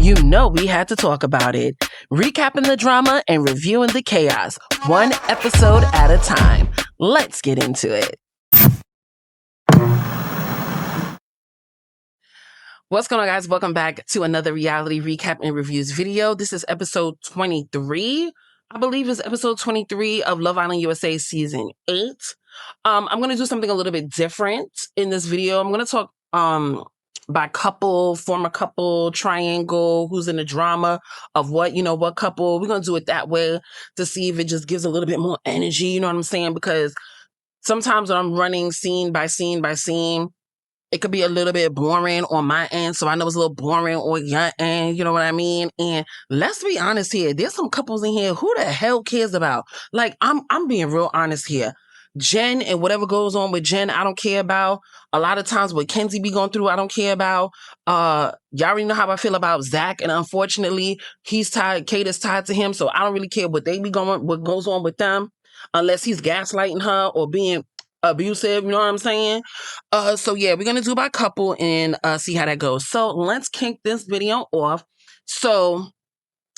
You know we had to talk about it. Recapping the drama and reviewing the chaos, one episode at a time. Let's get into it. What's going on, guys? Welcome back to another reality recap and reviews video. This is episode 23. I believe it's episode 23 of Love Island USA season 8. I'm going to do something a little bit different in this video. I'm going to talk by couple, former couple, triangle, who's in the drama of what couple. We're going to do it that way to see if it just gives a little bit more energy, you know what I'm saying? Because sometimes when I'm running scene by scene by scene, it could be a little bit boring on my end. So I know it's a little boring on your end, you know what I mean? And let's be honest here. There's some couples in here who the hell cares about? Like, I'm being real honest here. Jen and whatever goes on with Jen, I don't care about. A lot of times what Kenzie be going through, I don't care about. Y'all already know how I feel about Zach, and unfortunately, he's tied, Kayda's tied to him, so I don't really care what they be going, what goes on with them, unless he's gaslighting her or being abusive, you know what I'm saying? So yeah, we're gonna do by couple and see how that goes. So let's kick this video off. So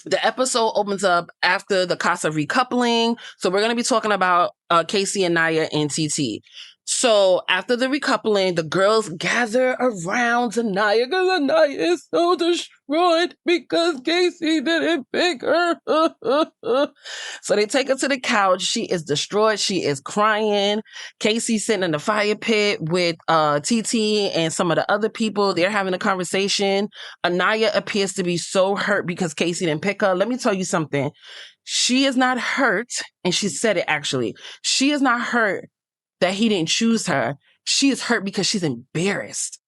the episode opens up after the Casa recoupling. So we're gonna be talking about Casey, aniyah, and TT. So after the recoupling, the girls gather around aniyah because aniyah is so destroyed because Casey didn't pick her. So they take her to the couch. She is destroyed. She is crying. Casey's sitting in the fire pit with TT and some of the other people. They're having a conversation. Aniyah appears to be so hurt because Casey didn't pick her. Let me tell you something. She is not hurt, and she said it actually. She is not hurt that he didn't choose her. She is hurt because she's embarrassed.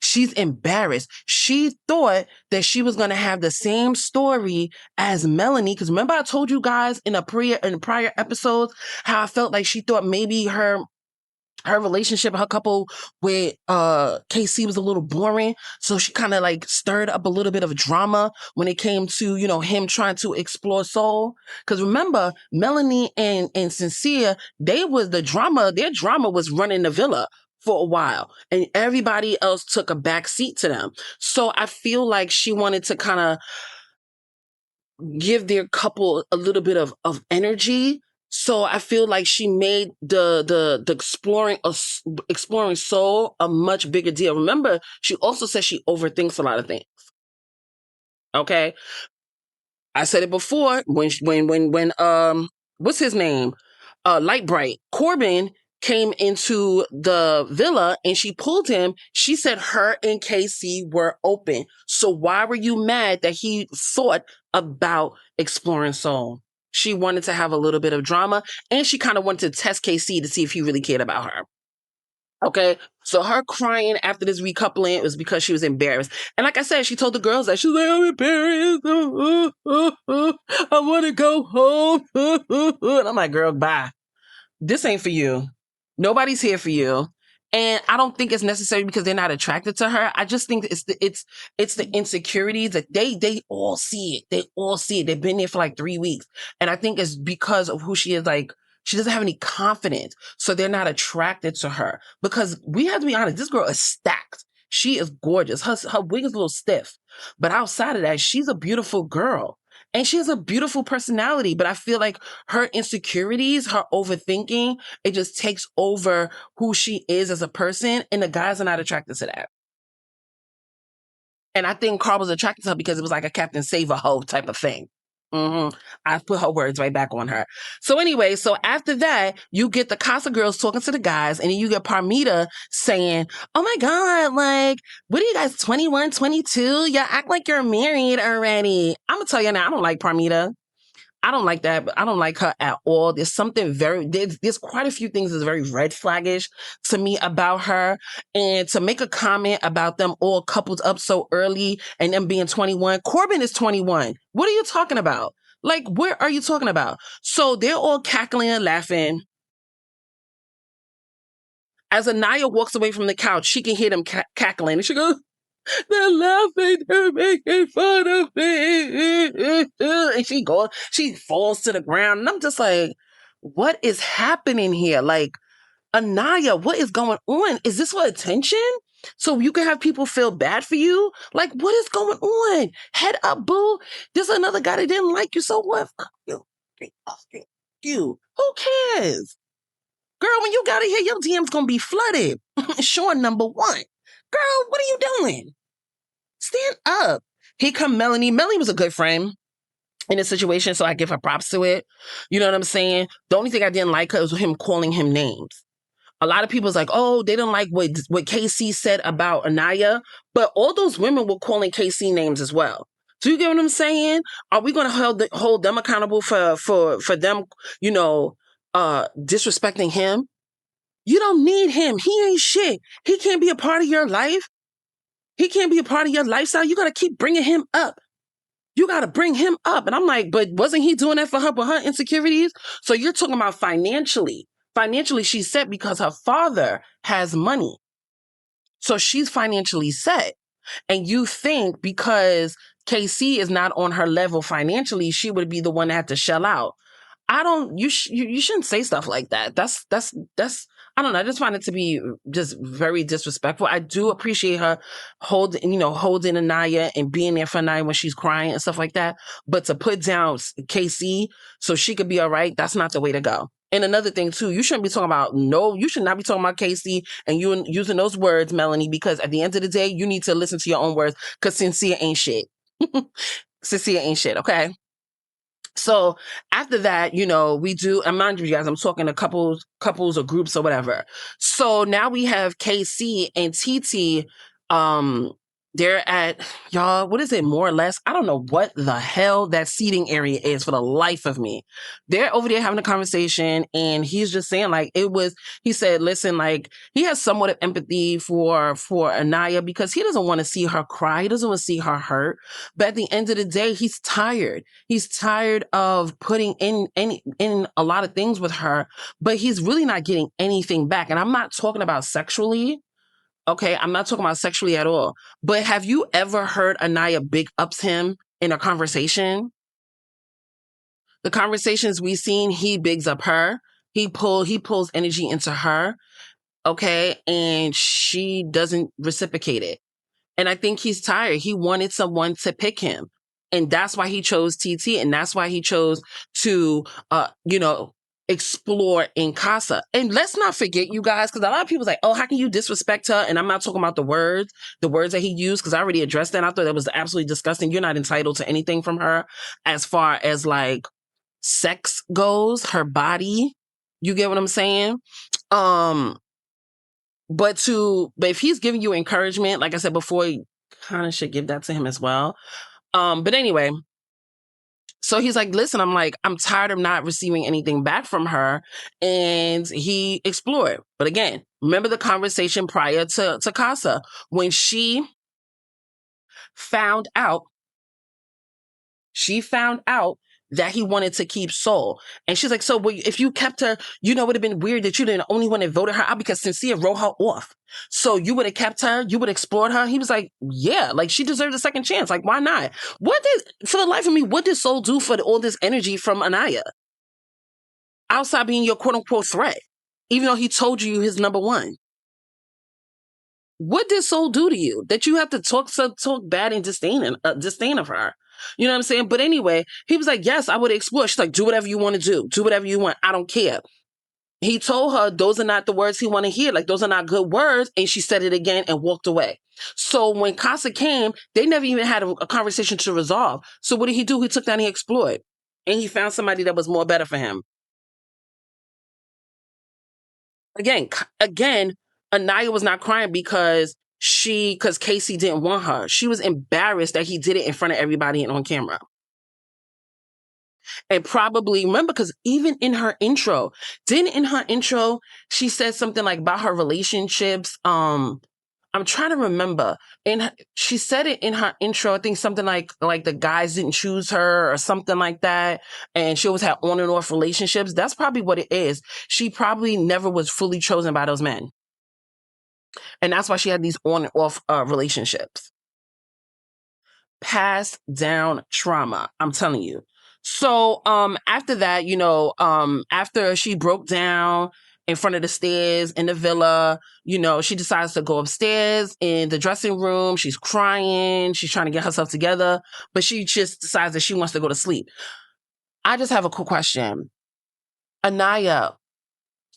She's embarrassed. She thought that she was going to have the same story as Melanie. Because remember I told you guys in prior episodes how I felt like she thought maybe her relationship, her couple with KC was a little boring. So she kind of like stirred up a little bit of drama when it came to, him trying to explore soul. Because remember, Melanie and Sincere, their drama was running the villa for a while. And everybody else took a back seat to them. So I feel like she wanted to kind of give their couple a little bit of energy. So I feel like she made the exploring soul a much bigger deal. Remember, she also said she overthinks a lot of things. Okay, I said it before when what's his name? Light Bright Corbin came into the villa and she pulled him. She said her and KC were open. So why were you mad that he thought about exploring soul? She wanted to have a little bit of drama, and she kind of wanted to test KC to see if he really cared about her. Okay, so her crying after this recoupling was because she was embarrassed. And like I said, she told the girls that she's like, I'm embarrassed. I want to go home. And I'm like, girl, bye. This ain't for you. Nobody's here for you. And I don't think it's necessary because they're not attracted to her. I just think it's the insecurities that they all see it. They all see it. They've been there for like 3 weeks. And I think it's because of who she is. Like, she doesn't have any confidence. So they're not attracted to her. Because we have to be honest, this girl is stacked. She is gorgeous. Her wig is a little stiff. But outside of that, she's a beautiful girl. And she has a beautiful personality, but I feel like her insecurities, her overthinking, it just takes over who she is as a person, and the guys are not attracted to that. And I think Carl was attracted to her because it was like a Captain Save-A-Ho type of thing. I put her words right back on her. So anyway, so after that, you get the Casa girls talking to the guys, and then you get Parmita saying, oh my God, like, what are you guys, 21, 22? Y'all act like you're married already. I'm gonna tell you now, I don't like Parmita. I don't like that, but I don't like her at all. There's something there's quite a few things that's very red flaggish to me about her. And to make a comment about them all coupled up so early and them being 21, Corbin is 21. What are you talking about? Like, where are you talking about? So they're all cackling and laughing. As aniyah walks away from the couch, she can hear them cackling. And she goes, they're laughing, they're making fun of me. And she falls to the ground. And I'm just like, what is happening here? Like, aniyah, what is going on? Is this for attention? So you can have people feel bad for you? Like, what is going on? Head up, boo. There's another guy that didn't like you, so what? Fuck you. Fuck you. Who cares? Girl, when you got it here, your DM's gonna be flooded. Sure, number one. Girl, what are you doing? Stand up. Here come Melanie. Melanie was a good friend in this situation, so I give her props to it. You know what I'm saying? The only thing I didn't like was him calling him names. A lot of people's like, oh, they don't like what KC said about Aniyah, but all those women were calling KC names as well. So you get what I'm saying? Are we going to hold them accountable for them, disrespecting him? You don't need him. He ain't shit. He can't be a part of your life. He can't be a part of your lifestyle. You got to keep bringing him up. You got to bring him up. And I'm like, but wasn't he doing that for her with her insecurities? So you're talking about financially. Financially, she's set because her father has money. So she's financially set. And you think because KC is not on her level financially, she would be the one that had to shell out. You shouldn't say stuff like that. That's I don't know. I just find it to be just very disrespectful. I do appreciate her holding Aniyah and being there for Aniyah when she's crying and stuff like that. But to put down KC so she could be all right, that's not the way to go. And another thing too, you should not be talking about KC and you using those words, Melanie, because at the end of the day, you need to listen to your own words because Sincere ain't shit. Sincere ain't shit, okay? So after that, we do, I'm mind you guys, I'm talking to couples or groups or whatever. So now we have KC and TT, they're at, y'all, what is it, more or less? I don't know what the hell that seating area is for the life of me. They're over there having a conversation and he's just saying he said, listen, like he has somewhat of empathy for Aniyah because he doesn't want to see her cry. He doesn't want to see her hurt. But at the end of the day, he's tired. He's tired of putting in a lot of things with her, but he's really not getting anything back. And I'm not talking about sexually. Okay, I'm not talking about sexually at all. But have you ever heard Aniyah big ups him in a conversation? The conversations we've seen, he bigs up her. He pulls energy into her. Okay, and she doesn't reciprocate it. And I think he's tired. He wanted someone to pick him. And that's why he chose TT. And that's why he chose to, explore in Casa. And let's not forget, you guys, because a lot of people's like, oh, how can you disrespect her? And I'm not talking about the words that he used, because I already addressed that. I thought that was absolutely disgusting. You're not entitled to anything from her as far as like sex goes, her body. You get what I'm saying? But if he's giving you encouragement, like I said before, you kind of should give that to him as well. But anyway, so he's like, listen, I'm tired of not receiving anything back from her. And he explored. But again, remember the conversation prior to Casa when she found out that he wanted to keep Soul. And she's like, so if you kept her, it would have been weird that you didn't only one that voted her out because Sincere wrote her off. So you would have kept her, you would have explored her. He was like, yeah, like she deserves a second chance. Like, why not? For the life of me, what did Soul do for all this energy from Aniyah? Outside being your quote unquote threat, even though he told you his number one. What did Soul do to you that you have to talk bad and disdain of her? You know what I'm saying? But anyway, he was like, yes, I would explore. She's like, do whatever you want to do. Do whatever you want. I don't care. He told her those are not the words he want to hear. Like, those are not good words. And she said it again and walked away. So when Casa came, they never even had a conversation to resolve. So what did he do? He took that and he explored. And he found somebody that was more better for him. Again, Aniyah was not crying because Casey didn't want her. She was embarrassed that he did it in front of everybody and on camera. And probably remember, because even in her intro, she said something like about her relationships. I'm trying to remember. She said it in her intro, I think something like the guys didn't choose her or something like that. And she always had on and off relationships. That's probably what it is. She probably never was fully chosen by those men. And that's why she had these on and off relationships. Passed down trauma, I'm telling you. So after that, after she broke down in front of the stairs in the villa. You know, she decides to go upstairs in the dressing room. She's crying. She's trying to get herself together, but she just decides that she wants to go to sleep. I just have a quick question. Aniyah,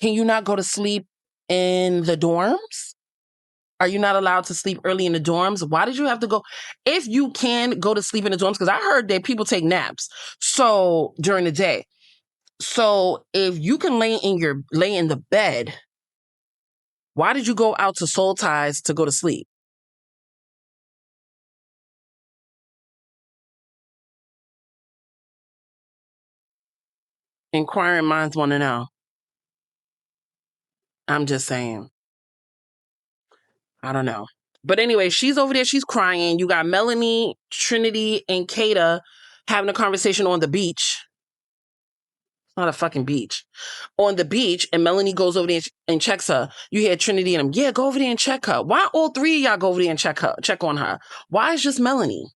can you not go to sleep in the dorms? Are you not allowed to sleep early in the dorms? Why did you have to go? If you can go to sleep in the dorms, because I heard that people take naps so during the day. So if you can lay in the bed, why did you go out to Soul Ties to go to sleep? Inquiring minds want to know. I'm just saying. I don't know. But anyway, she's over there. She's crying. You got Melanie, Trinity, and Kayda having a conversation on the beach. It's not a fucking beach. On the beach, and Melanie goes over there and checks her. You hear Trinity and them, yeah, go over there and check her. Why all three of y'all go over there and check on her? Why is just Melanie?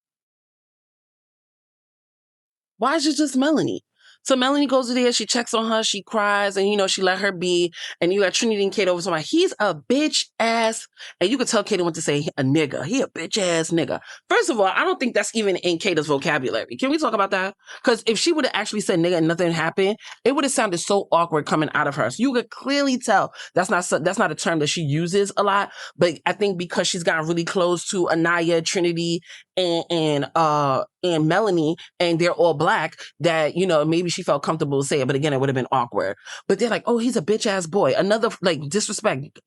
Why is it just Melanie? So Melanie goes there, she checks on her, she cries, and she let her be. And you got Trinity and Kayda over somebody. He's a bitch ass, and you could tell Kayda went to say a nigga. He a bitch ass nigga. First of all, I don't think that's even in Kayda's vocabulary. Can we talk about that? Because if she would have actually said nigga and nothing happened, it would have sounded so awkward coming out of her. So you could clearly tell that's not a term that she uses a lot. But I think because she's gotten really close to Aniyah, Trinity, and Melanie, and they're all black, that maybe she felt comfortable to say it, but again, it would have been awkward. But they're like, oh, he's a bitch ass boy. Another disrespect.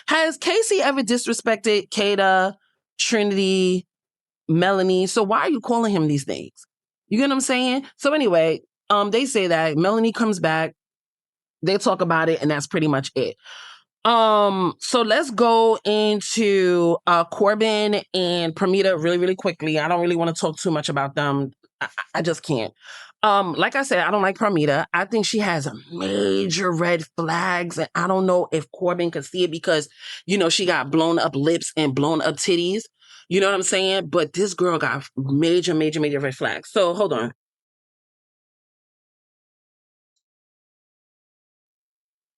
Has Casey ever disrespected Kayda, Trinity, Melanie? So why are you calling him these things? You get what I'm saying? So anyway, they say that Melanie comes back, they talk about it, and that's pretty much it. So let's go into Corbin and Pramita really, really quickly. I don't really want to talk too much about them. I just can't. Like I said, I don't like Pramita. I think she has major red flags, and I don't know if Corbin could see it because, she got blown up lips and blown up titties. You know what I'm saying? But this girl got major, major, major red flags. So hold on.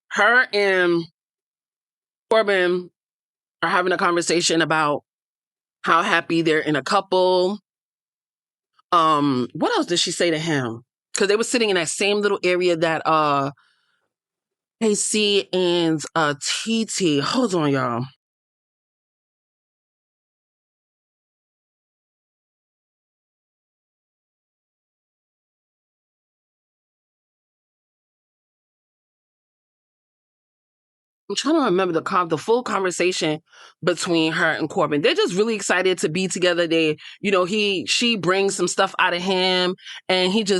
Her and Corbin are having a conversation about how happy they're in a couple. What else did she say to him? Because they were sitting in that same little area that AC and TT. Hold on, y'all. I'm trying to remember the full conversation between her and Corbin. They're just really excited to be together. She brings some stuff out of him, and he's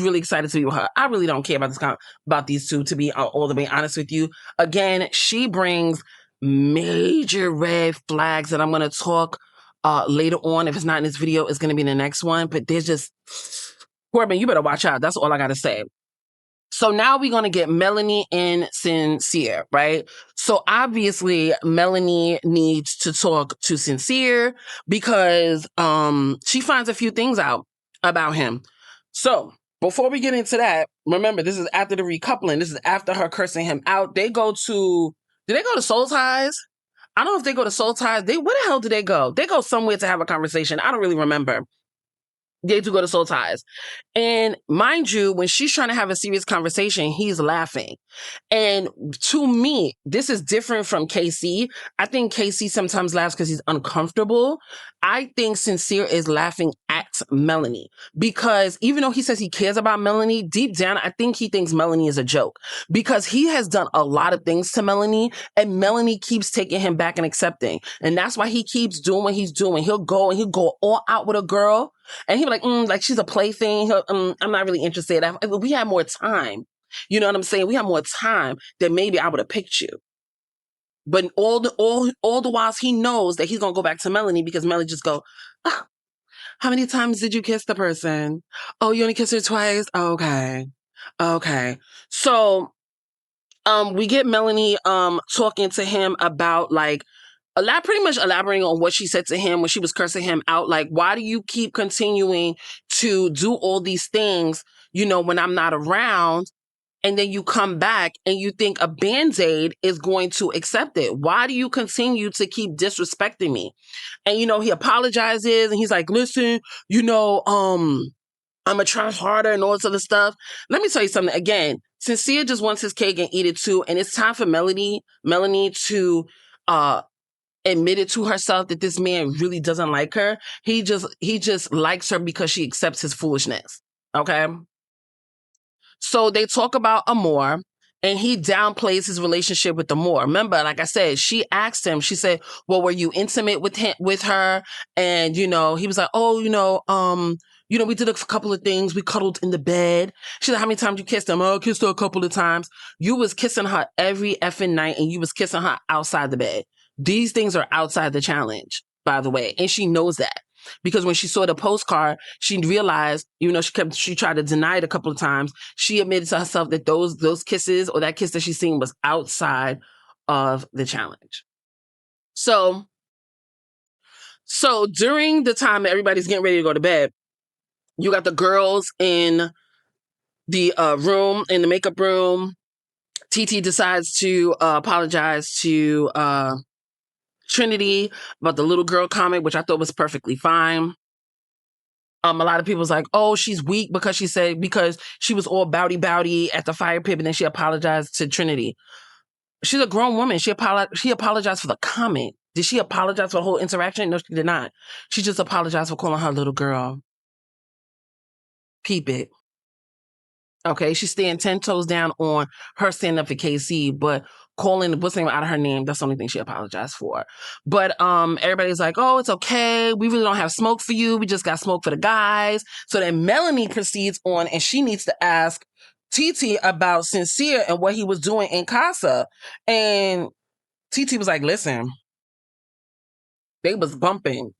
really excited to be with her. I really don't care about these two, to be all the way honest with you. Again, she brings major red flags that I'm going to talk later on. If it's not in this video, it's going to be in the next one. But there's just Corbin, you better watch out. That's all I got to say. So now we're going to get Melanie and Sincere, right? So obviously Melanie needs to talk to Sincere because she finds a few things out about him. So before we get into that, remember, this is after the recoupling. This is after her cursing him out. Did they go to Soul Ties? I don't know if they go to Soul Ties. Where the hell did they go? They go somewhere to have a conversation. I don't really remember. They do go to Soul Ties. And mind you, when she's trying to have a serious conversation, he's laughing. And to me, this is different from KC. I think KC sometimes laughs because he's uncomfortable. I think Sincere is laughing at Melanie because even though he says he cares about Melanie, deep down, I think he thinks Melanie is a joke because he has done a lot of things to Melanie and Melanie keeps taking him back and accepting. And that's why he keeps doing what he's doing. He'll go all out with a girl and he'll be like she's a plaything. I'm not really interested. If we had more time, you know what I'm saying? We have more time, then maybe I would have picked you. But all the whiles he knows that he's gonna go back to Melanie because Melanie just go, oh, how many times did you kiss the person? Oh, you only kissed her twice? Okay. So we get Melanie talking to him about pretty much elaborating on what she said to him when she was cursing him out. Like, why do you keep continuing to do all these things, when I'm not around? and then you come back and you think a Band-Aid is going to accept it. Why do you continue to keep disrespecting me? And, he apologizes and he's like, listen, I'm gonna try harder and all this other stuff. Let me tell you something. Again, Sincere just wants his cake and eat it too. And it's time for Melanie to admit it to herself that this man really doesn't like her. He just likes her because she accepts his foolishness. Okay. So they talk about Amor, and he downplays his relationship with Amor. Remember, like I said, she asked him, she said, well, were you intimate with her? And, he was like, oh, we did a couple of things. We cuddled in the bed. She said, how many times you kissed him? Oh, I kissed her a couple of times. You was kissing her every effing night, and you was kissing her outside the bed. These things are outside the challenge, by the way. And she knows that. Because when she saw the postcard, she realized, she tried to deny it a couple of times. She admitted to herself that those kisses, or that kiss that she's seen, was outside of the challenge. So during the time that everybody's getting ready to go to bed, you got the girls in the room, in the makeup room. TT decides to apologize to Trinity about the little girl comment, which I thought was perfectly fine. A lot of people was like, oh, she's weak because she was all bowdy at the fire pit, and then she apologized to Trinity. She's a grown woman. She apologized for the comment. Did she apologize for the whole interaction? No, she did not. She just apologized for calling her little girl. Peep it. Okay, she's staying 10 toes down on her standing up for KC, but calling what's name out of her name, that's the only thing she apologized for. But everybody's like, oh, it's okay. We really don't have smoke for you. We just got smoke for the guys. So then Melanie proceeds on, and she needs to ask TT about Sincere and what he was doing in Casa. And TT was like, listen, they was bumping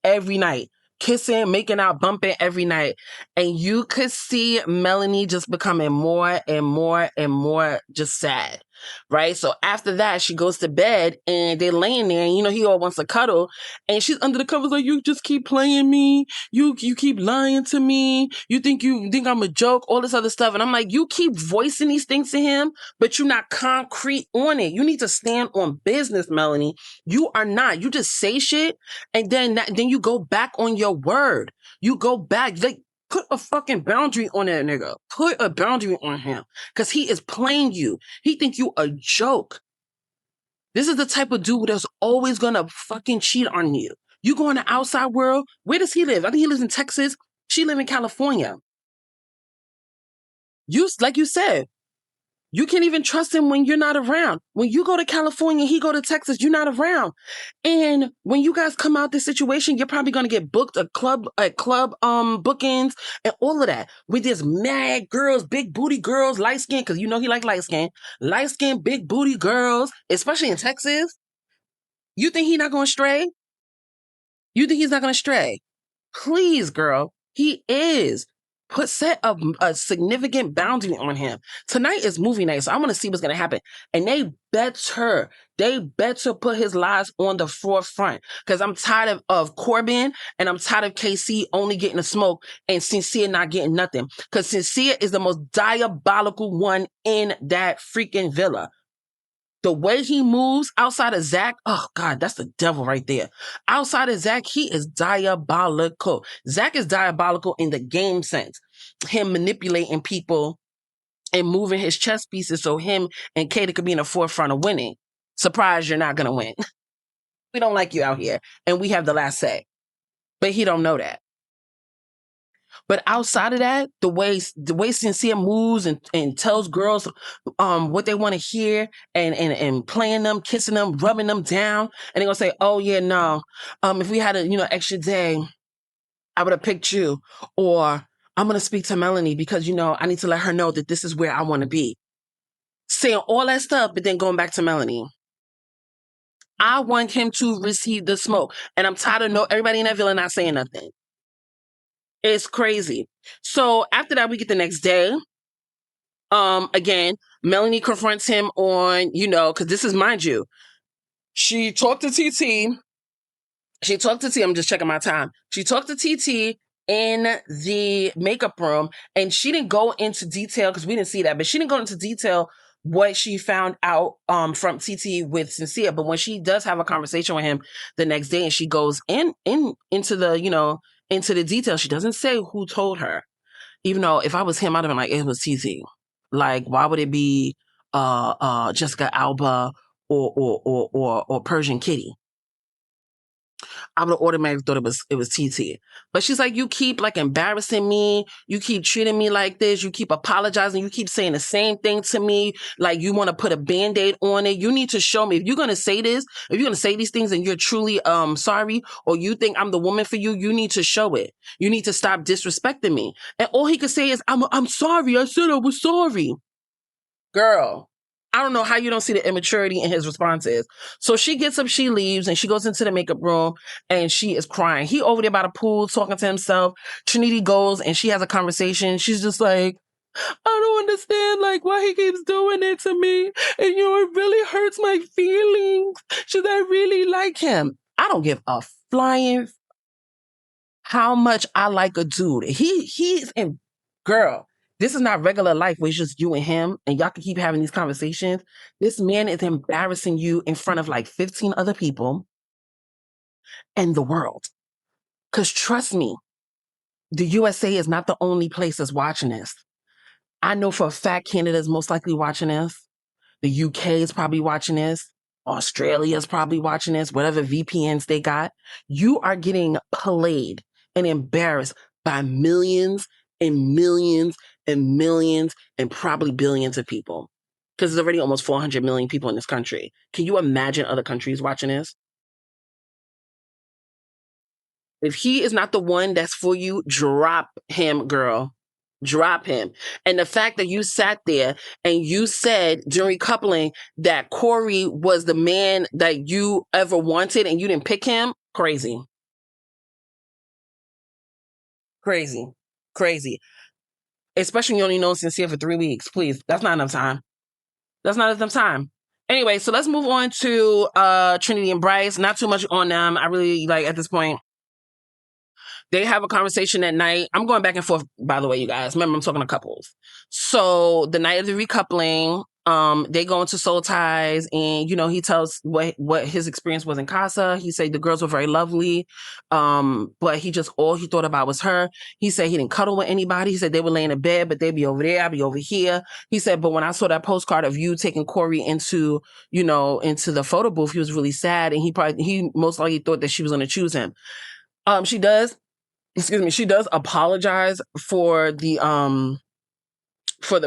every night. Kissing, making out, bumping every night. And you could see Melanie just becoming more and more and more just sad, right? So after that, she goes to bed and they're laying there, and he all wants to cuddle, and she's under the covers like, you just keep playing me. You keep lying to me. You think I'm a joke, all this other stuff. And I'm like, you keep voicing these things to him, but you're not concrete on it. You need to stand on business, Melanie. You are not. You just say shit, and then you go back on your word. You go back. Like, put a fucking boundary on that nigga. Put a boundary on him. Because he is playing you. He think you a joke. This is the type of dude that's always gonna fucking cheat on you. You go in the outside world. Where does he live? I think he lives in Texas. She live in California. Like you said, you can't even trust him when you're not around. When you go to California, he go to Texas, you're not around. And when you guys come out this situation, you're probably going to get booked at club bookings and all of that. With this mad girls, big booty girls, light skin, because he like light skin, big booty girls, especially in Texas. You think he's not going to stray? You think he's not going to stray? Please, girl, he is. Set a significant boundary on him. Tonight is movie night, so I want to see what's going to happen. And they better put his lies on the forefront, because I'm tired of Corbin, and I'm tired of KC only getting the smoke and Sincere not getting nothing. Because Sincere is the most diabolical one in that freaking villa. The way he moves outside of Zach, oh God, that's the devil right there. Outside of Zach, he is diabolical. Zach is diabolical in the game sense. Him manipulating people and moving his chess pieces so him and Kayda could be in the forefront of winning. Surprise, you're not going to win. We don't like you out here, and we have the last say. But he don't know that. But outside of that, the way Sincere moves and tells girls what they want to hear, and playing them, kissing them, rubbing them down, and they're gonna say, oh yeah, no. If we had a extra day, I would have picked you. Or I'm gonna speak to Melanie because I need to let her know that this is where I want to be. Saying all that stuff, but then going back to Melanie. I want him to receive the smoke. And I'm tired of everybody in that villa not saying nothing. It's crazy. So after that, we get the next day. Again, Melanie confronts him on, because this is, mind you, she talked to TT. I'm just checking my time. She talked to TT in the makeup room, and she didn't go into detail because we didn't see that, but she didn't go into detail what she found out from TT with Sincere. But when she does have a conversation with him the next day and she goes into the, into the details, she doesn't say who told her. Even though if I was him, I'd have been like, it was TT. Like, why would it be Jessica Alba or Persian Kitty? I would have automatically thought it was TT. But she's like, you keep like embarrassing me. You keep treating me like this. You keep apologizing. You keep saying the same thing to me. Like you want to put a Band-Aid on it. You need to show me. If you're going to say this, if you're going to say these things and you're truly sorry, or you think I'm the woman for you, you need to show it. You need to stop disrespecting me. And all he could say is, I'm sorry. I said I was sorry. Girl, I don't know how you don't see the immaturity in his responses. So she gets up, she leaves, and she goes into the makeup room, and she is crying. He over there by the pool talking to himself. Trinity goes, and she has a conversation. She's just like, I don't understand, like, why he keeps doing it to me. And, it really hurts my feelings. Should I really like him? I don't give a flying how much I like a dude. He's in, girl, this is not regular life where it's just you and him and y'all can keep having these conversations. This man is embarrassing you in front of like 15 other people and the world. Because trust me, the USA is not the only place that's watching this. I know for a fact Canada is most likely watching this. The UK is probably watching this. Australia is probably watching this, whatever VPNs they got. You are getting played and embarrassed by millions and millions and millions and probably billions of people. Because there's already almost 400 million people in this country. Can you imagine other countries watching this? If he is not the one that's for you, drop him, girl. Drop him. And the fact that you sat there and you said during Recoupling that Corey was the man that you ever wanted and you didn't pick him, crazy. Crazy. Crazy. Especially when you only known Sincere for 3 weeks. Please, that's not enough time. That's not enough time. Anyway, so let's move on to Trinity and Bryce. Not too much on them. I really, like, at this point, they have a conversation at night. I'm going back and forth, by the way, you guys. Remember, I'm talking to couples. So the night of the recoupling, they go into Soul Ties, and he tells what his experience was in Casa. He said the girls were very lovely, but all he thought about was her. He said he didn't cuddle with anybody. He said they would lay in a bed, but they'd be over there, I'd be over here. He said, but when I saw that postcard of you taking Corey into the photo booth, he was really sad, and he most likely thought that she was going to choose him. She does apologize for the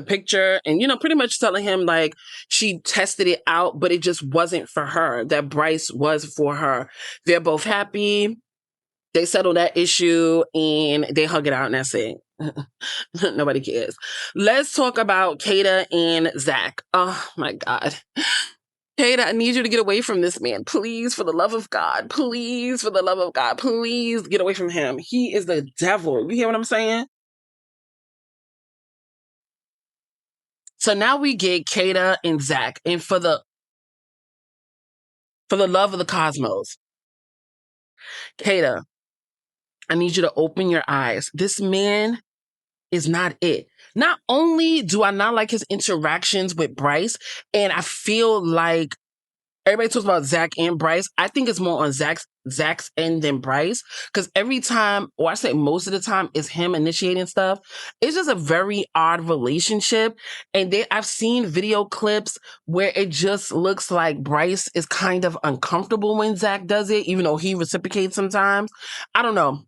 picture, and pretty much telling him like she tested it out, but it just wasn't for her, that Bryce was for her. They're both happy. They settle that issue and they hug it out, and that's it. Nobody cares. Let's talk about Kayda and Zach. Oh my God. Kayda, I need you to get away from this man. Please, for the love of God. Please, for the love of God. Please get away from him. He is the devil. You hear what I'm saying? So now we get Kayda and Zach. And for the love of the cosmos, Kayda, I need you to open your eyes. This man is not it. Not only do I not like his interactions with Bryce, and I feel like everybody talks about Zach and Bryce. I think it's more on Zach's end than Bryce. Because every time, or I say most of the time, is him initiating stuff. It's just a very odd relationship. And I've seen video clips where it just looks like Bryce is kind of uncomfortable when Zach does it, even though he reciprocates sometimes. I don't know.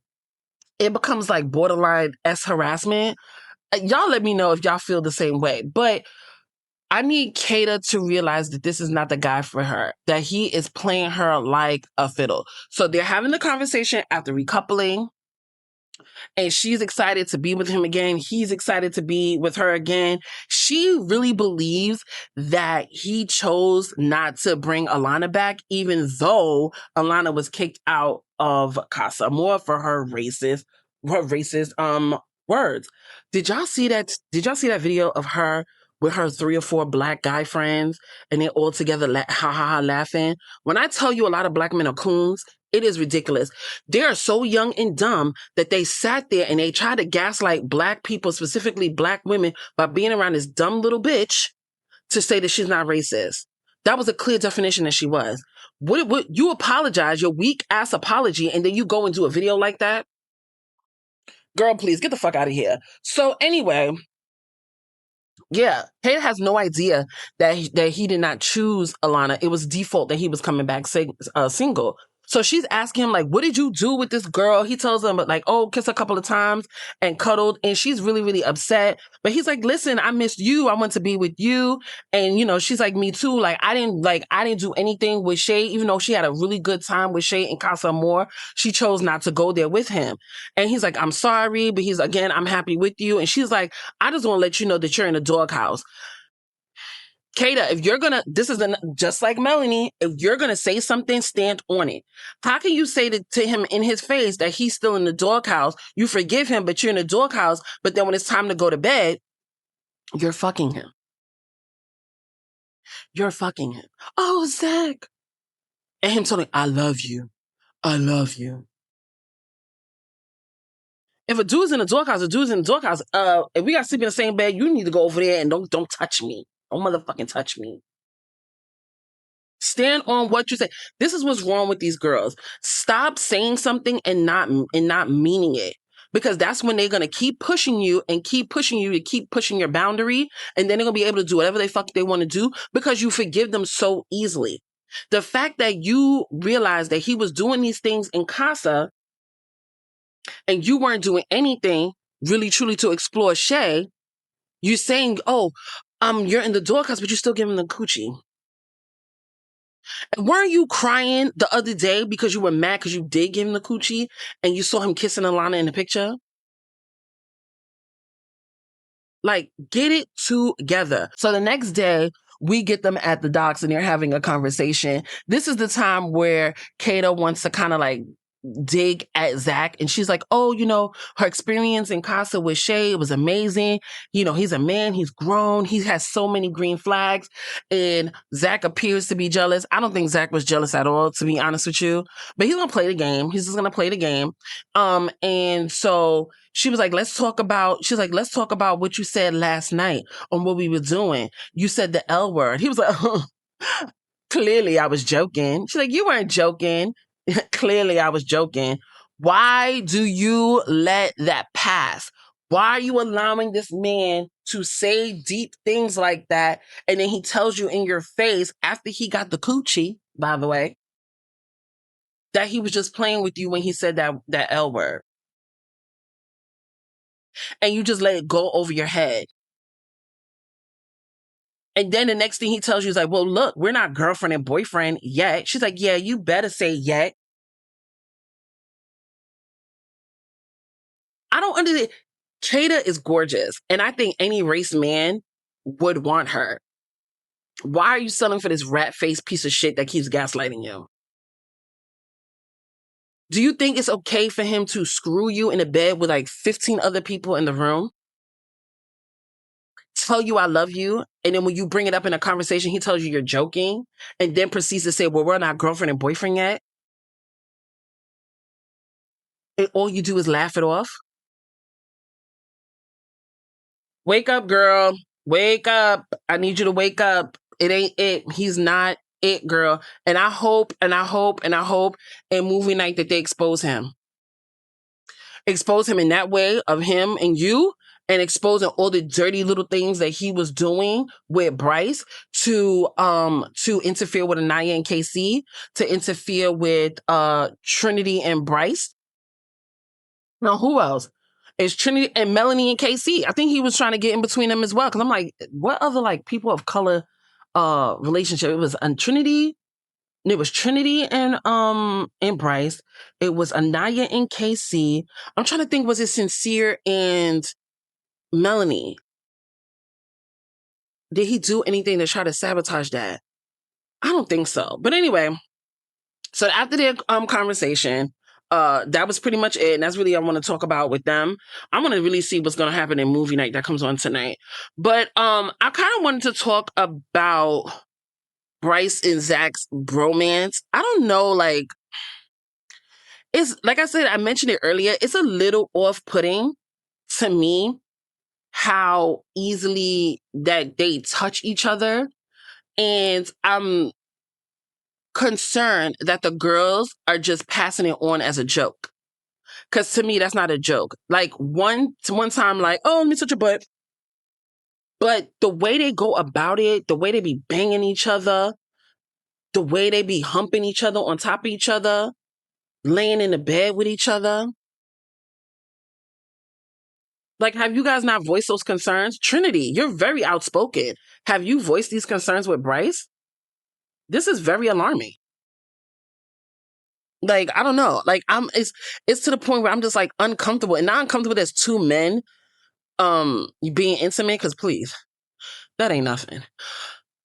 It becomes like borderline harassment. Y'all let me know if y'all feel the same way. But I need Kayda to realize that this is not the guy for her, that he is playing her like a fiddle. So they're having the conversation after recoupling, and she's excited to be with him again. He's excited to be with her again. She really believes that he chose not to bring Alana back, even though Alana was kicked out of Casa more for her racist words. Did y'all see that? Did y'all see that video of her with her 3 or 4 black guy friends, and they're all together ha ha ha laughing? When I tell you a lot of black men are coons, It is ridiculous. They are so young and dumb that they sat there and they tried to gaslight Black people, specifically Black women, by being around this dumb little bitch to say that she's not racist. That was a clear definition that she was. What you apologize, your weak ass apology, and then you go and do a video like that? Girl, please get the fuck out of here. So anyway, yeah, Kayda has no idea that he did not choose Alana. It was default that he was coming back single. So she's asking him, like, what did you do with this girl? He tells them, like, oh, kiss a couple of times and cuddled. And she's really, really upset. But he's like, listen, I missed you. I want to be with you. And, you know, she's like, me too. I didn't do anything with Shay, even though she had a really good time with Shay and Casa Amor. She chose not to go there with him. And he's like, I'm sorry. But he's, again, I'm happy with you. And she's like, I just want to let you know that you're in a doghouse. Kayda, if you're gonna, just like Melanie, if you're gonna say something, stand on it. How can you say to him in his face that he's still in the doghouse? You forgive him, but you're in the doghouse. But then when it's time to go to bed, you're fucking him. You're fucking him. Oh, Zach. And him telling, I love you. I love you. If a dude's in a doghouse, a dude's in a doghouse. If we got to sleep in the same bed, you need to go over there and don't touch me. Don't motherfucking touch me. Stand on what you say. This is what's wrong with these girls. Stop saying something and not meaning it. Because that's when they're gonna keep pushing you and keep pushing you to keep pushing your boundary, and then they're gonna be able to do whatever they want to do because you forgive them so easily. The fact that you realized that he was doing these things in Casa and you weren't doing anything really truly to explore Shay, you're saying, oh, you're in the doghouse, but you're still giving the coochie. Weren't you crying the other day because you were mad because you did give him the coochie and you saw him kissing Alana in the picture? Like, get it together. So the next day, we get them at the docks and they're having a conversation. This is the time where Kayda wants to kind of like dig at Zach, and she's like, oh, you know, her experience in Casa with Shay was amazing. You know, he's a man, he's grown, he has so many green flags, and Zach appears to be jealous. I don't think Zach was jealous at all, to be honest with you, but he's gonna play the game. He's just gonna play the game. And so she was like, let's talk about what you said last night on what we were doing. You said the L word. He was like, clearly I was joking. She's like, you weren't joking. Clearly I was joking. Why do you let that pass? Why are you allowing this man to say deep things like that? And then he tells you in your face after he got the coochie, by the way, that he was just playing with you when he said that L word. And you just let it go over your head. And then the next thing he tells you is like, well, look, we're not girlfriend and boyfriend yet. She's like, yeah, you better say yet. I don't understand. Kayda is gorgeous. And I think any race man would want her. Why are you selling for this rat-faced piece of shit that keeps gaslighting you? Do you think it's okay for him to screw you in a bed with like 15 other people in the room? Tell you I love you, and then when you bring it up in a conversation, he tells you you're joking, and then proceeds to say, well, we're not girlfriend and boyfriend yet? And all you do is laugh it off? Wake up, girl. Wake up. I need you to wake up. It ain't it. He's not it, girl. And I hope in movie night that they expose him. Expose him in that way of him and you, and exposing all the dirty little things that he was doing with Bryce to interfere with Aniyah and KC, to interfere with Trinity and Bryce. Now, who else? It's Trinity and Melanie and KC. I think he was trying to get in between them as well. Cause I'm like, what other like people of color relationship? It was Trinity. It was Trinity and Bryce. It was Aniyah and KC. I'm trying to think, was it Sincere and Melanie? Did he do anything to try to sabotage that? I don't think so. But anyway, so after their conversation, that was pretty much it. And that's really I want to talk about with them. I want to really see what's going to happen in movie night that comes on tonight. But I kind of wanted to talk about Bryce and Zach's bromance. I don't know, like, it's like I said, I mentioned it earlier, it's a little off-putting to me how easily that they touch each other. And I'm concerned that the girls are just passing it on as a joke. Because to me, that's not a joke. Like one time, like, oh, let me touch your butt. But the way they go about it, the way they be banging each other, the way they be humping each other on top of each other, laying in the bed with each other. Like, have you guys not voiced those concerns? Trinity, you're very outspoken. Have you voiced these concerns with Bryce? This is very alarming. Like, I don't know. Like, it's to the point where I'm just like uncomfortable. And not uncomfortable as two men being intimate, because please, that ain't nothing.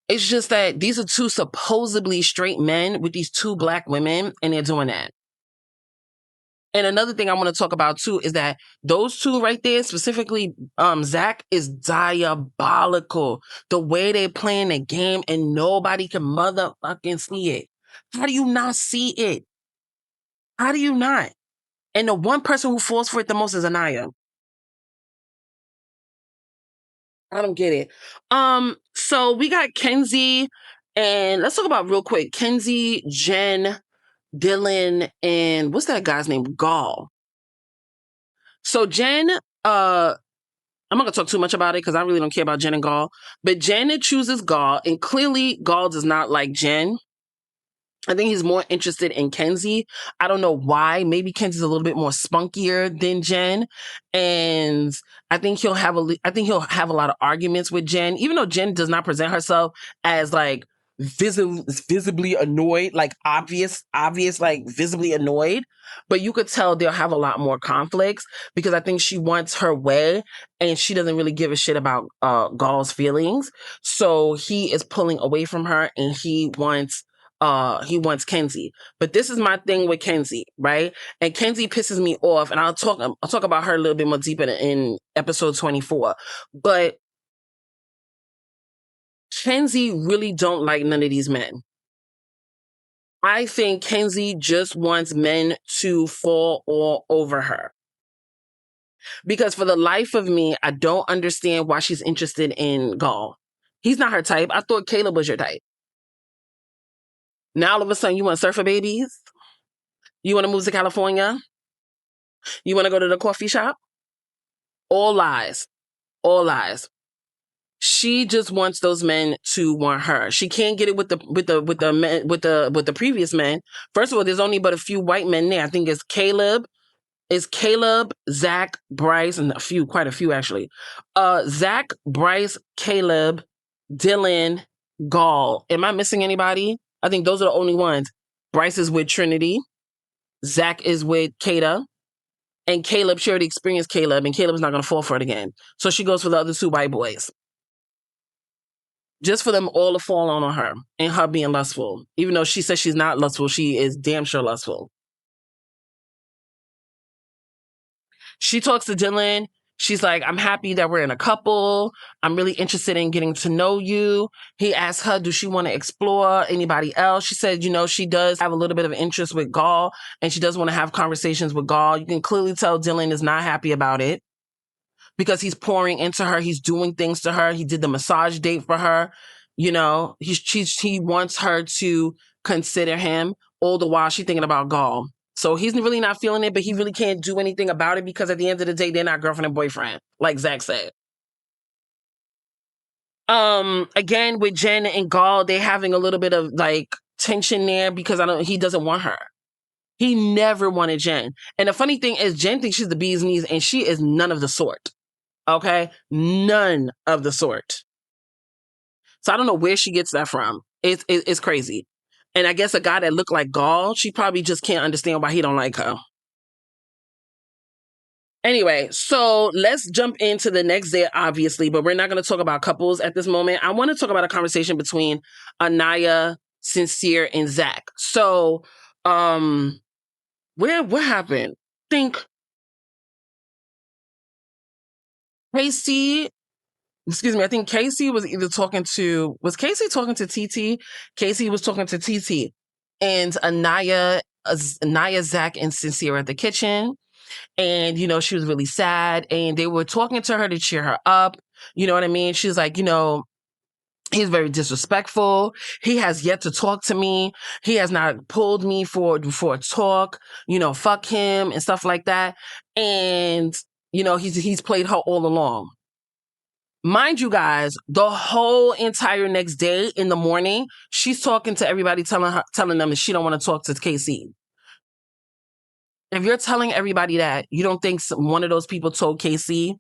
It's just that these are two supposedly straight men with these two black women, and they're doing that. And another thing I want to talk about too is that those two right there, specifically Zach, is diabolical. The way they playing the game and nobody can motherfucking see it. How do you not see it? How do you not? And the one person who falls for it the most is Aniyah. I don't get it. So we got Kenzie, and let's talk about real quick. Kenzie, Jen, Dylan, and what's that guy's name? Gall. So Jen, I'm not gonna talk too much about it because I really don't care about Jen and Gall. But Jen chooses Gall, and clearly Gall does not like Jen. I think he's more interested in Kenzie. I don't know why. Maybe Kenzie's a little bit more spunkier than Jen, and I think he'll have a lot of arguments with Jen, even though Jen does not present herself as like visibly annoyed, like obvious, like visibly annoyed. But you could tell they'll have a lot more conflicts because I think she wants her way, and she doesn't really give a shit about Gall's feelings. So he is pulling away from her, and he wants Kenzie. But this is my thing with Kenzie, right? And Kenzie pisses me off, and I'll talk about her a little bit more deeper in episode 24. But Kenzie really don't like none of these men. I think Kenzie just wants men to fall all over her. Because for the life of me, I don't understand why she's interested in Gall. He's not her type. I thought Caleb was your type. Now all of a sudden you want surfer babies? You want to move to California? You want to go to the coffee shop? All lies. All lies. She just wants those men to want her. She can't get it with the previous men. First of all, there's only but a few white men there. I think it's Caleb, Zach, Bryce, and quite a few actually. Zach, Bryce, Caleb, Dylan, Gall. Am I missing anybody? I think those are the only ones. Bryce is with Trinity. Zach is with Kayda. And Caleb, she already experienced Caleb, and Caleb's not going to fall for it again. So she goes for the other two white boys. Just for them all to fall on her and her being lustful. Even though she says she's not lustful, she is damn sure lustful. She talks to Dylan. She's like, I'm happy that we're in a couple. I'm really interested in getting to know you. He asks her, does she want to explore anybody else? She said, she does have a little bit of interest with Gall, and she does want to have conversations with Gall. You can clearly tell Dylan is not happy about it because he's pouring into her. He's doing things to her. He did the massage date for her. He wants her to consider him. All the while she's thinking about Gall. So he's really not feeling it, but he really can't do anything about it because at the end of the day, they're not girlfriend and boyfriend, like Zach said. Again, with Jen and Gall, they're having a little bit of like tension there because he doesn't want her. He never wanted Jen. And the funny thing is Jen thinks she's the bee's knees and she is none of the sort. Okay? None of the sort. So I don't know where she gets that from. It's crazy. And I guess a guy that looked like Gall, she probably just can't understand why he don't like her. Anyway, so let's jump into the next day, obviously, but we're not going to talk about couples at this moment. I want to talk about a conversation between Aniyah, Sincere, and Zach. So, what happened? I think Casey was either was Casey talking to TT? Casey was talking to TT, and Aniyah Aniyah, Zach, and Sincere at the kitchen. And, she was really sad. And they were talking to her to cheer her up. You know what I mean? She's like, he's very disrespectful. He has yet to talk to me. He has not pulled me for a talk. Fuck him and stuff like that. And, he's played her all along. Mind you guys, the whole entire next day in the morning, she's talking to everybody, telling them that she don't want to talk to KC. If you're telling everybody that, you don't think one of those people told KC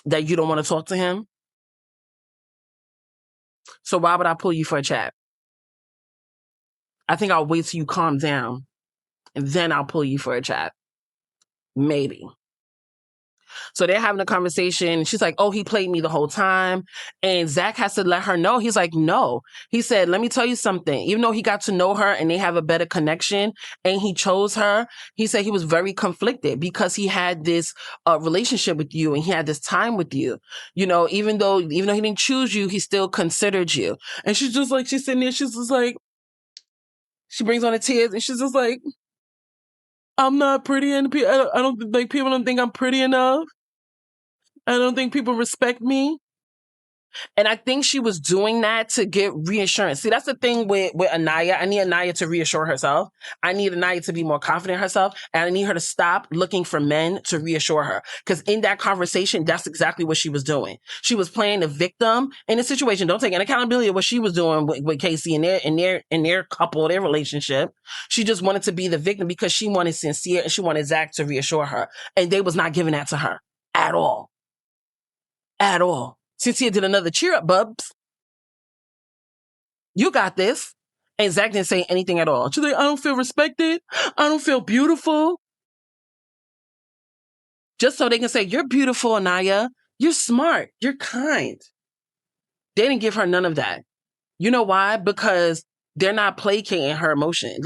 that you don't want to talk to him? So why would I pull you for a chat? I think I'll wait till you calm down and then I'll pull you for a chat. Maybe. So they're having a conversation. She's like, oh, he played me the whole time. And Zach has to let her know. He's like, no. He said, let me tell you something. Even though he got to know her and they have a better connection and he chose her, he said he was very conflicted because he had this relationship with you and he had this time with you. Even though he didn't choose you, he still considered you. And she's just like, she's sitting there, she's just like, she brings on the tears and she's just like, I'm not pretty and I don't like people don't think I'm pretty enough. I don't think people respect me. And I think she was doing that to get reassurance. See, that's the thing with Aniyah. I need Aniyah to reassure herself. I need Aniyah to be more confident in herself. And I need her to stop looking for men to reassure her. Because in that conversation, that's exactly what she was doing. She was playing the victim in a situation. Don't take any accountability of what she was doing with Casey and their couple, their relationship. She just wanted to be the victim because she wanted Sincere and she wanted Zach to reassure her. And they was not giving that to her at all. At all. Sincere did another cheer up, bubs. You got this. And Zach didn't say anything at all. She's like, I don't feel respected. I don't feel beautiful. Just so they can say, you're beautiful, Aniyah. You're smart. You're kind. They didn't give her none of that. You know why? Because they're not placating her emotions.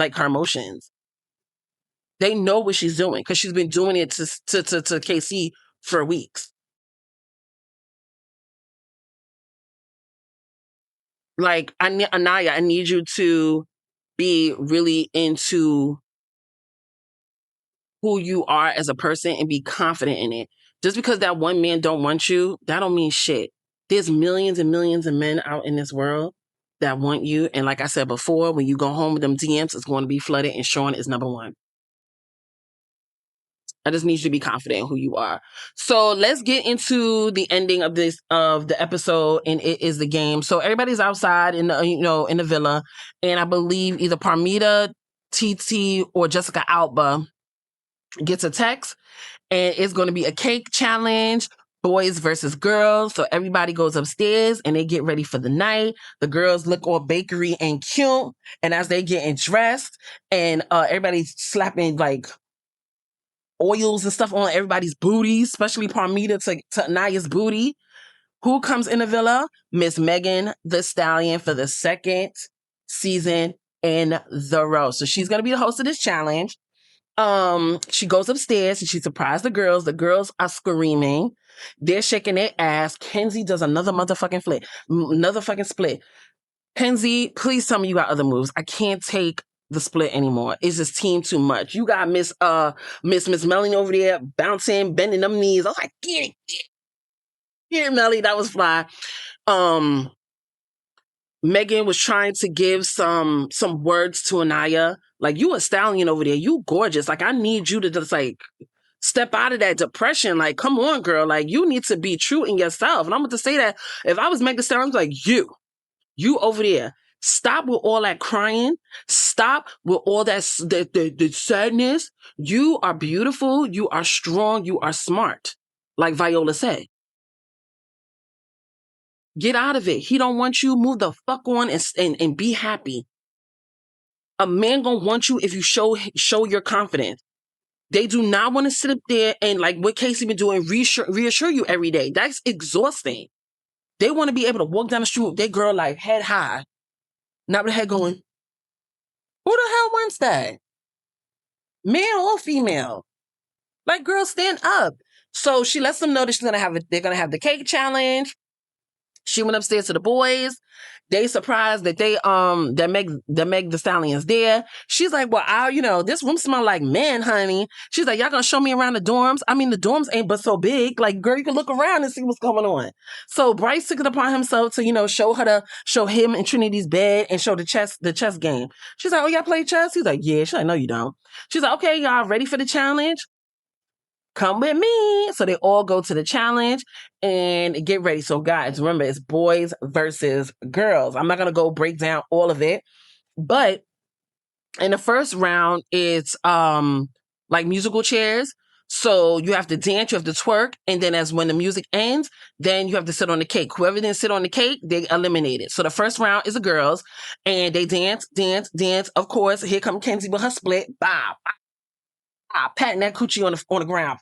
They know what she's doing because she's been doing it to KC for weeks. Like, Aniyah, I need you to be really into who you are as a person and be confident in it. Just because that one man don't want you, that don't mean shit. There's millions and millions of men out in this world that want you. And like I said before, when you go home with them DMs, it's going to be flooded and Sean is number one. I just need you to be confident in who you are. So let's get into the ending of the episode, and it is the game. So everybody's outside in the villa, and I believe either Parmita, TT, or Jessica Alba gets a text, and it's going to be a cake challenge. Boys versus girls. So everybody goes upstairs and they get ready for the night. The girls look all bakery and cute. And as they getting dressed and everybody's slapping like oils and stuff on everybody's booties, especially Parmita to Aniyah's booty. Who comes in the villa? Miss Megan Thee Stallion for the second season in the row. So she's going to be the host of this challenge. She goes upstairs and she surprised the girls. The girls are screaming. They're shaking their ass. Kenzie does another motherfucking flip. Another fucking split. Kenzie, please tell me you got other moves. I can't take the split anymore. It's just team too much. You got Miss Melanie over there bouncing, bending them knees. I was like, get it, Melly. That was fly. Megan was trying to give some words to Aniyah. Like, you a stallion over there. You gorgeous. Like, I need you to just like step out of that depression. Like, come on, girl. Like, you need to be true in yourself. And I'm going to say that if I was Megan Thee Stallion, I'm like, you over there. Stop with all that crying. Stop with all that the sadness. You are beautiful. You are strong. You are smart. Like Viola said. Get out of it. He don't want you. Move the fuck on and be happy. A man gonna want you if you show your confidence. They do not want to sit up there and like what Casey been doing, reassure you every day. That's exhausting. They want to be able to walk down the street with their girl like head high, not with the head going, who the hell wants that? Male or female? Like, girl, stand up. So she lets them know that they're gonna have the cake challenge. She went upstairs to the boys. They surprised that Meg the Stallion's there. She's like, well, this room smell like men, honey. She's like, y'all gonna show me around the dorms? I mean, the dorms ain't but so big. Like, girl, you can look around and see what's going on. So Bryce took it upon himself to, show him and Trinity's bed and show the chess game. She's like, oh, y'all play chess? He's like, yeah. She's like, no, you don't. She's like, okay, y'all ready for the challenge? Come with me. So they all go to the challenge and get ready. So guys, remember, it's boys versus girls. I'm not going to go break down all of it, but in the first round, it's like musical chairs. So you have to dance, you have to twerk, and then when the music ends, then you have to sit on the cake. Whoever didn't sit on the cake, they eliminate it. So the first round is the girls, and they dance, dance, dance. Of course, here come Kenzie with her split. Bow, bow, bow, patting that coochie on the ground.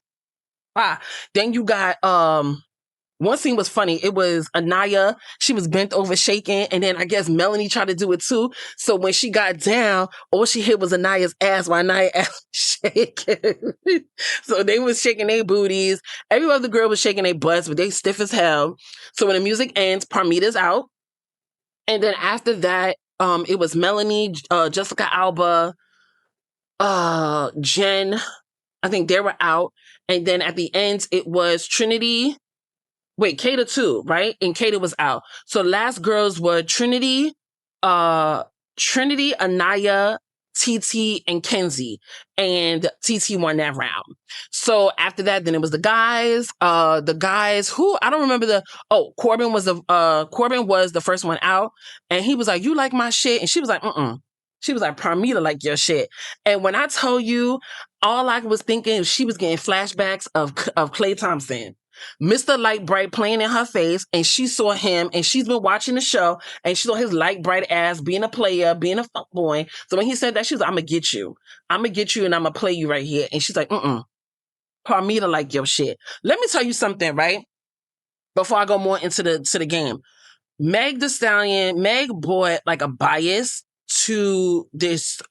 Then you got one scene was funny. It was Aniyah. She was bent over shaking, and then I guess Melanie tried to do it too. So when she got down, all she hit was Aniya's ass while Aniyah ass shaking. So they was shaking their booties. Every other girl was shaking their butts, but they stiff as hell. So when the music ends, Parmita's out. And then after that, it was Melanie, Jessica Alba, Jen. I think they were out. And then at the end, it was Trinity. Wait, Kayda too, right? And Kayda was out. So last girls were Trinity, Aniyah, TT, and Kenzie. And TT won that round. So after that, then it was the guys. The guys who I don't remember Corbin was the first one out, and he was like, "You like my shit?" And she was like, "Mm." She was like, "Parmita like your shit." And when I tell you, all I was thinking, she was getting flashbacks of Klay Thompson. Mr. Light Bright playing in her face, and she saw him, and she's been watching the show, and she saw his light bright ass being a player, being a fuckboy. So when he said that, she was like, I'm gonna get you, and I'm gonna play you right here. And she's like, Parmita like your shit. Let me tell you something, right? Before I go more into the game. Meg the Stallion, Meg brought like a bias to this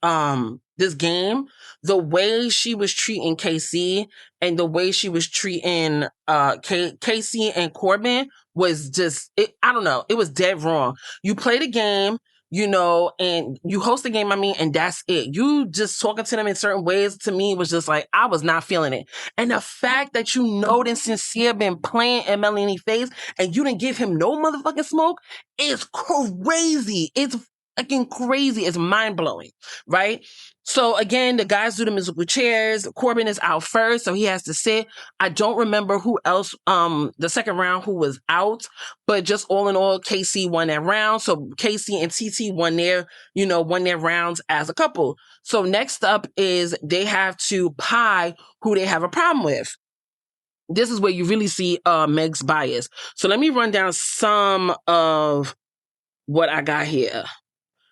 game. The way she was treating KC and the way she was treating KC and Corbin was just I don't know, it was dead wrong. You play the game, and you host the game, and that's it. You just talking to them in certain ways, to me, was just like, I was not feeling it. And the fact that that Sincere been playing in Melanie's face and you didn't give him no motherfucking smoke is crazy. It's fucking crazy. It's mind-blowing, right? So again, the guys do the musical chairs. Corbin is out first, so he has to sit. I don't remember who else, the second round, who was out, but just all in all, KC won that round. So KC and TT won their rounds as a couple. So next up is they have to pie who they have a problem with. This is where you really see Meg's bias. So let me run down some of what I got here.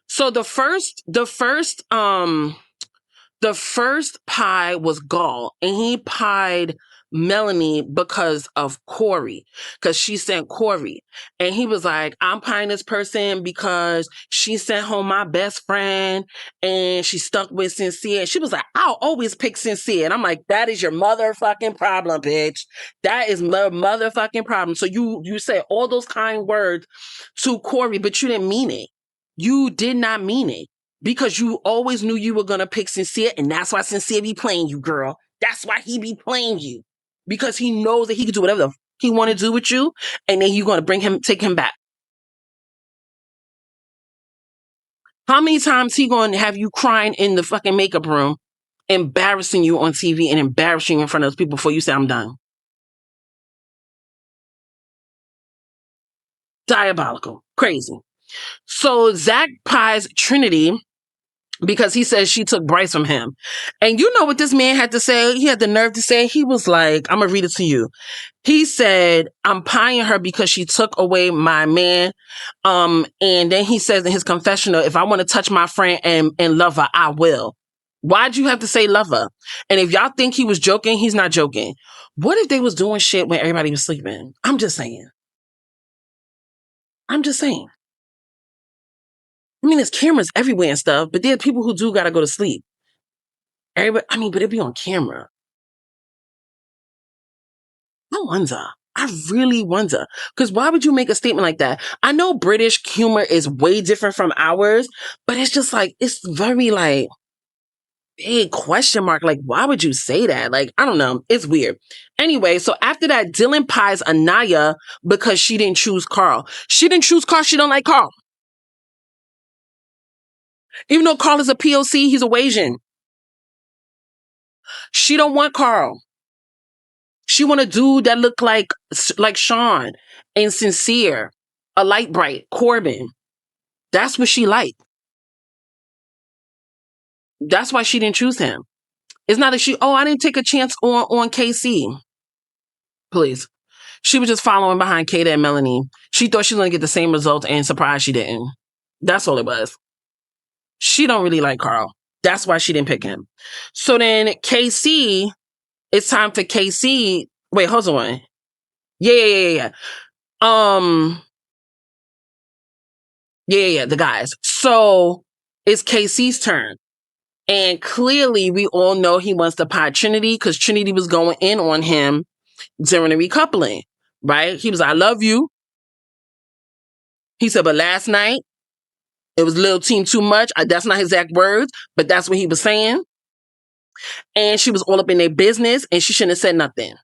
So the first pie was Gall, and he pied Melanie because of Corey, because she sent Corey. And he was like, I'm pieing this person because she sent home my best friend and she stuck with Sincere. And she was like, I'll always pick Sincere. And I'm like, that is your motherfucking problem, bitch. That is my motherfucking problem. So you said all those kind words to Corey, but you didn't mean it. You did not mean it. Because you always knew you were going to pick Sincere, and that's why Sincere be playing you, girl. That's why he be playing you. Because he knows that he can do whatever he want to do with you, and then you're going to take him back. How many times he going to have you crying in the fucking makeup room, embarrassing you on TV and embarrassing you in front of those people before you say, I'm done? Diabolical. Crazy. So Zach pies Trinity because he says she took Bryce from him. And you know what this man had to say? He had the nerve to say, he was like, I'm going to read it to you. He said, I'm pieing her because she took away my man. And then he says in his confessional, if I want to touch my friend and love her, I will. Why'd you have to say love her? And if y'all think he was joking, he's not joking. What if they was doing shit when everybody was sleeping? I'm just saying. I mean, there's cameras everywhere and stuff, but there are people who do got to go to sleep. Everybody, but it'd be on camera. No wonder. I really wonder, because why would you make a statement like that? I know British humor is way different from ours, but it's just like, it's very like, big question mark. Like, why would you say that? Like, I don't know. It's weird. Anyway, so after that, Dylan pies Aniyah because she didn't choose Carl. She didn't choose Carl. She don't like Carl. Even though Carl is a POC, he's a Asian. She don't want Carl. She want a dude that look like Sean and sincere, a light bright, Corbin. That's what she like. That's why she didn't choose him. It's not that I didn't take a chance on KC. Please. She was just following behind Kayda and Melanie. She thought she was going to get the same result and surprised she didn't. That's all it was. She don't really like Carl. That's why she didn't pick him. So then KC, it's time for KC. Wait, hold on. Yeah. The guys. So it's KC's turn. And clearly we all know he wants to pie Trinity because Trinity was going in on him during the recoupling, right? He was, I love you. He said, but last night, it was a little team too much. That's not his exact words, but that's what he was saying. And she was all up in their business and she shouldn't have said nothing,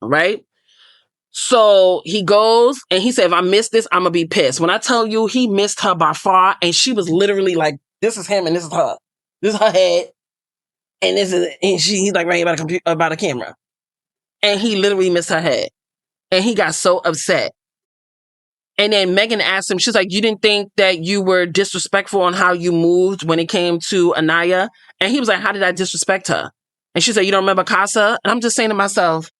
right? So he goes and he said, if I miss this, I'm going to be pissed. When I tell you he missed her by far, and she was literally like, this is him and this is her. This is her head. And he's like right here about a camera. And he literally missed her head. And he got so upset. And then Megan asked him, she's like, you didn't think that you were disrespectful on how you moved when it came to Aniyah? And he was like, how did I disrespect her? And she said, you don't remember Casa? And I'm just saying to myself,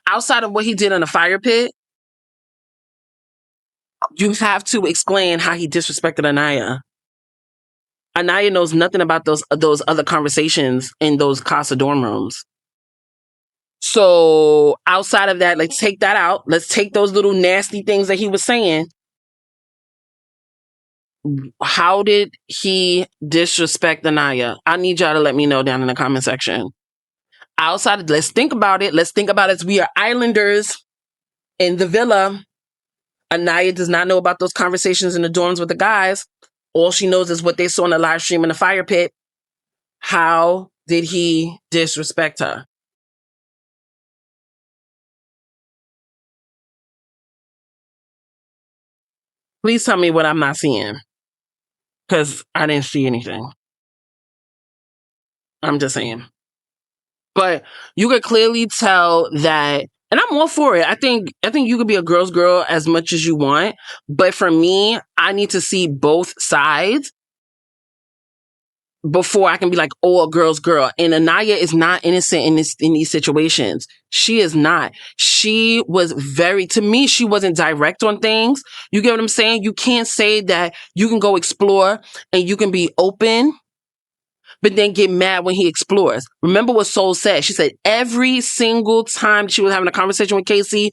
outside of what he did in the fire pit, you have to explain how he disrespected Aniyah. Aniyah knows nothing about those other conversations in those Casa dorm rooms. So outside of that, let's take that out. Let's take those little nasty things that he was saying. How did he disrespect Aniyah? I need y'all to let me know down in the comment section. Outside of, let's think about it. Let's think about it as we are islanders in the villa. Aniyah does not know about those conversations in the dorms with the guys. All she knows is what they saw in the live stream in the fire pit. How did he disrespect her? Please tell me what I'm not seeing, because I didn't see anything. I'm just saying. But you could clearly tell that, and I'm all for it. I think you could be a girl's girl as much as you want. But for me, I need to see both sides before I can be like, oh, a girl's girl. And Aniyah is not innocent in these situations. She is not. She was to me, she wasn't direct on things. You get what I'm saying? You can't say that you can go explore and you can be open, but then get mad when he explores. Remember what Soul said. She said every single time she was having a conversation with Casey,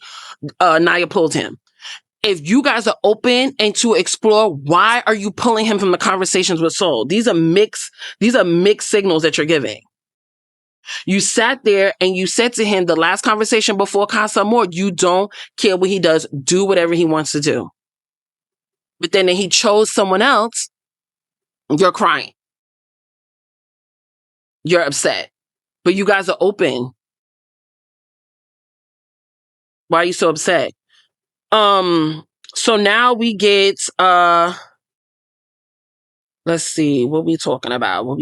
Aniyah pulled him. If you guys are open and to explore, why are you pulling him from the conversations with Soul? These are mixed signals that you're giving. You sat there and you said to him the last conversation before Casa Amor, you don't care what he does, do whatever he wants to do. But then he chose someone else, you're crying. You're upset. But you guys are open. Why are you so upset? So now we get let's see, what we talking about?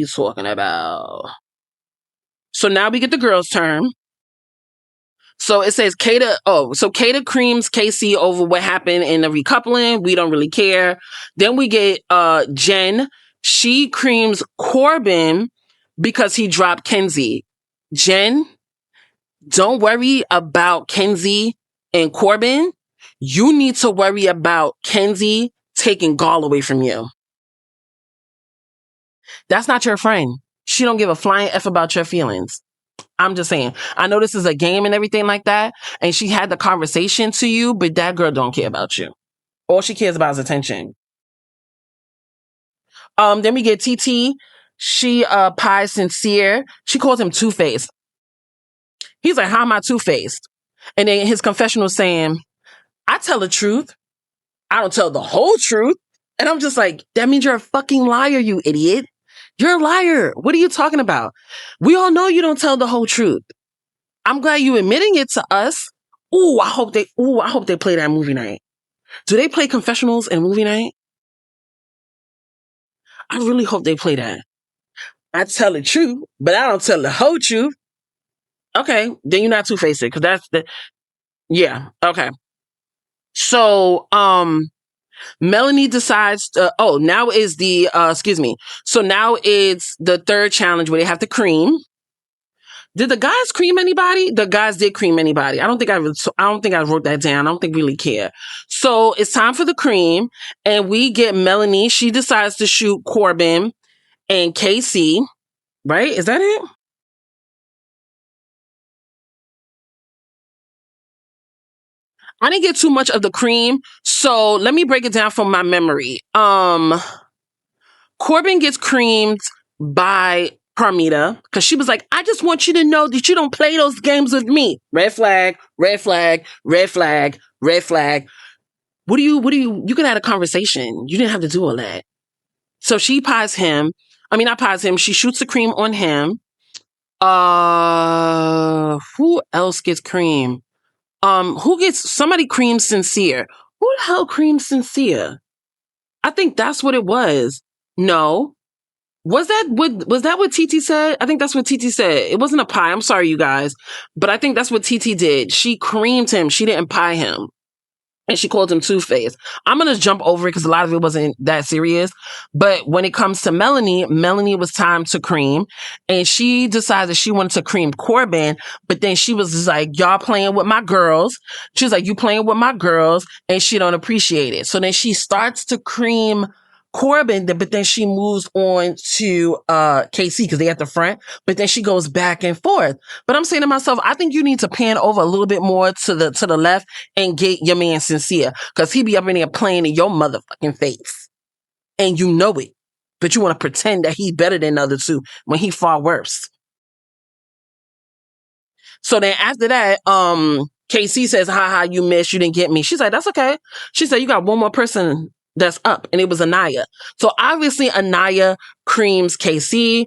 So now we get the girls' turn. So it says Kayda, so Kayda creams Casey over what happened in the recoupling. We don't really care. Then we get Jen. She creams Corbin because he dropped Kenzie. Jen, don't worry about Kenzie and Corbin. You need to worry about Kenzie taking Gall away from you. That's not your friend. She don't give a flying F about your feelings. I'm just saying. I know this is a game and everything like that, and she had the conversation to you, but that girl don't care about you. All she cares about is attention. Then we get TT. She pies Sincere. She calls him Two-Faced. He's like, how am I two-faced? And then his confessional saying, I tell the truth. I don't tell the whole truth. And I'm just like, that means you're a fucking liar, you idiot. You're a liar. What are you talking about? We all know you don't tell the whole truth. I'm glad you admitting it to us. I hope they play that movie night. Do they play confessionals in movie night? I really hope they play that. I tell the truth, but I don't tell the whole truth. Okay, then you're not two-faced, because that's the yeah. Okay. So Melanie decides now is the excuse me. So now it's the third challenge where they have to cream. Did the guys cream anybody? The guys did cream anybody. I don't think I wrote that down. I don't think we really care. So it's time for the cream, and we get Melanie. She decides to shoot Corbin and Casey. Right? Is that it? I didn't get too much of the cream, so let me break it down from my memory. Corbin gets creamed by Carmita because she was like, I just want you to know that you don't play those games with me. Red flag, red flag, red flag, red flag. You could have a conversation. You didn't have to do all that. So she pies him. I mean, not pies him. She shoots the cream on him. Who else gets cream? Somebody creams Sincere. Who the hell creams Sincere? I think that's what it was. No. Was that what TT said? I think that's what TT said. It wasn't a pie. I'm sorry, you guys. But I think that's what TT did. She creamed him. She didn't pie him. And she called him Two-Face. I'm going to jump over it because a lot of it wasn't that serious. But when it comes to Melanie was time to cream. And she decided she wanted to cream Corbin. But then she was just like, y'all playing with my girls. She was like, you playing with my girls. And she don't appreciate it. So then she starts to cream Corbin, but then she moves on to KC because they at the front. But then she goes back and forth. But I'm saying to myself, I think you need to pan over a little bit more to the left and get your man Sincere, because he be up in there playing in your motherfucking face. And you know it. But you want to pretend that he's better than the other two when he far worse. So then after that, KC says, haha, you missed, you didn't get me. She's like, that's okay. She said, you got one more person that's up, and it was Aniyah. So obviously Aniyah creams KC.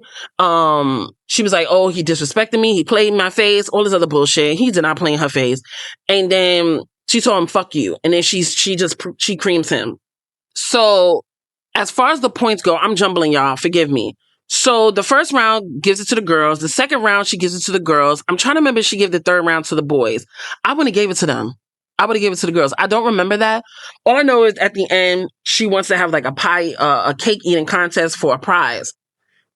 She was like, oh, he disrespected me, he played in my face, all this other bullshit. He did not play in her face. And then she told him, fuck you. And then she creams him. So as far as the points go, I'm jumbling, y'all. Forgive me. So the first round gives it to the girls. The second round, she gives it to the girls. I'm trying to remember if she gave the third round to the boys. I wouldn't have gave it to them. I would have gave it to the girls. I don't remember that. All I know is at the end, she wants to have like a pie, a cake eating contest for a prize,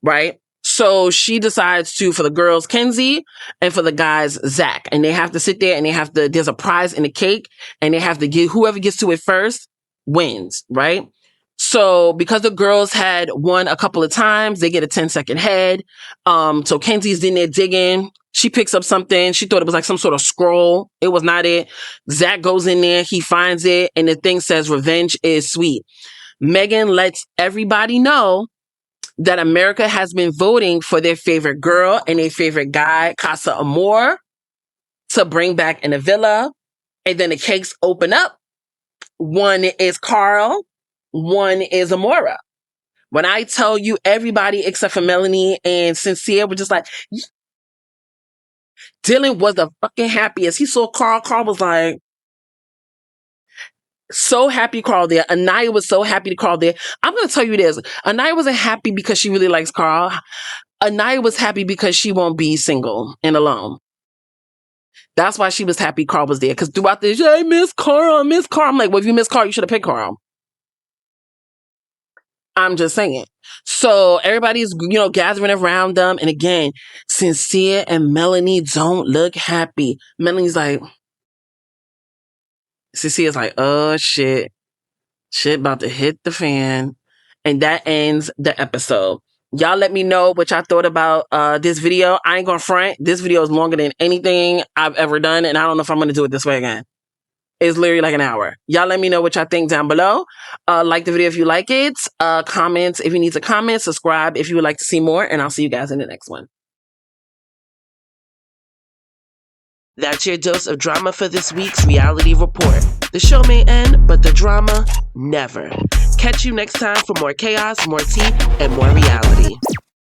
right? So she decides to, for the girls, Kenzie, and for the guys, Zach. And they have to sit there and there's a prize in the cake, and they have to get, whoever gets to it first wins, right? So because the girls had won a couple of times, they get a 10-second head. So Kenzie's in there digging. She picks up something. She thought it was like some sort of scroll. It was not it. Zach goes in there. He finds it. And the thing says, revenge is sweet. Megan lets everybody know that America has been voting for their favorite girl and their favorite guy, Casa Amor, to bring back in the villa. And then the cakes open up. One is Carl. One is Amora. When I tell you, everybody except for Melanie and Sincere were just like, Dylan was the fucking happiest. He saw Carl. Carl was like, so happy Carl there. Aniyah was so happy to Carl there. I'm going to tell you this. Aniyah wasn't happy because she really likes Carl. Aniyah was happy because she won't be single and alone. That's why she was happy Carl was there. Because throughout this, I miss Carl, I miss Carl. I'm like, well, if you miss Carl, you should have picked Carl. I'm just saying. So everybody's, gathering around them. And again, Sincere and Melanie don't look happy. Melanie's like, Sincere's like, oh, shit. Shit about to hit the fan. And that ends the episode. Y'all let me know what y'all thought about this video. I ain't gonna front. This video is longer than anything I've ever done. And I don't know if I'm gonna do it this way again. It's literally like an hour. Y'all let me know what y'all think down below. Like the video if you like it. Comment if you need to comment. Subscribe if you would like to see more. And I'll see you guys in the next one. That's your dose of drama for this week's Reality Report. The show may end, but the drama never. Catch you next time for more chaos, more tea, and more reality.